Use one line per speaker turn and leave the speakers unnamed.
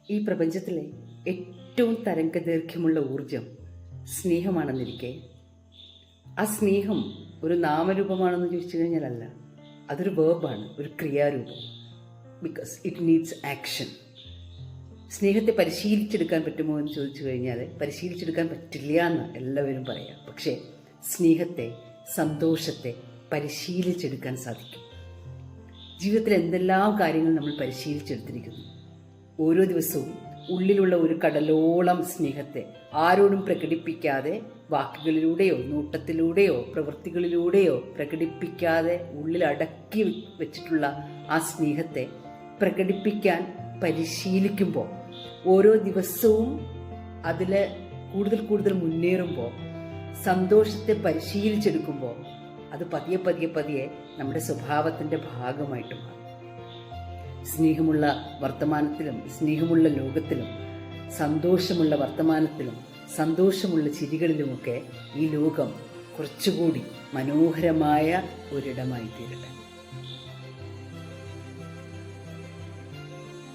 ഈ പ്രപഞ്ചത്തിലെ ഏറ്റവും തരംഗദൈർഘ്യമുള്ള ഊർജം സ്നേഹമാണെന്നിരിക്കെ ആ സ്നേഹം ഒരു നാമരൂപമാണെന്ന് ചോദിച്ചു കഴിഞ്ഞാലല്ല, അതൊരു വേർബാണ്, ഒരു ക്രിയാരൂപം. Because it needs action. സ്നേഹത്തെ പരിശീലിച്ചെടുക്കാൻ പറ്റുമോ എന്ന് ചോദിച്ചു കഴിഞ്ഞാൽ പരിശീലിച്ചെടുക്കാൻ പറ്റില്ല എന്ന് എല്ലാവരും പറയാം. പക്ഷേ സ്നേഹത്തെ, സന്തോഷത്തെ പരിശീലിച്ചെടുക്കാൻ സാധിക്കും. ജീവിതത്തിൽ എന്തെല്ലാം കാര്യങ്ങൾ നമ്മൾ പരിശീലിച്ചെടുത്തിരിക്കുന്നു. ഓരോ ദിവസവും ഉള്ളിലുള്ള ഒരു കടലോളം സ്നേഹത്തെ ആരോടും പ്രകടിപ്പിക്കാതെ, വാക്കുകളിലൂടെയോ നോട്ടത്തിലൂടെയോ പ്രവൃത്തികളിലൂടെയോ പ്രകടിപ്പിക്കാതെ ഉള്ളിൽ അടക്കി വെച്ചിട്ടുള്ള ആ സ്നേഹത്തെ പ്രകടിപ്പിക്കാൻ പരിശീലിക്കുമ്പോൾ, ഓരോ ദിവസവും അതിൽ കൂടുതൽ കൂടുതൽ മുന്നേറുമ്പോൾ, സന്തോഷത്തെ പരിശീലിച്ചെടുക്കുമ്പോൾ അത് പതിയെ പതിയെ പതിയെ നമ്മുടെ സ്വഭാവത്തിൻ്റെ ഭാഗമായിട്ട് മാറും. സ്നേഹമുള്ള വർത്തമാനത്തിലും സ്നേഹമുള്ള ലോകത്തിലും സന്തോഷമുള്ള വർത്തമാനത്തിലും സന്തോഷമുള്ള ചിരികളിലുമൊക്കെ ഈ ലോകം കുറച്ചുകൂടി മനോഹരമായ ഒരിടമായി തീരട്ടെ.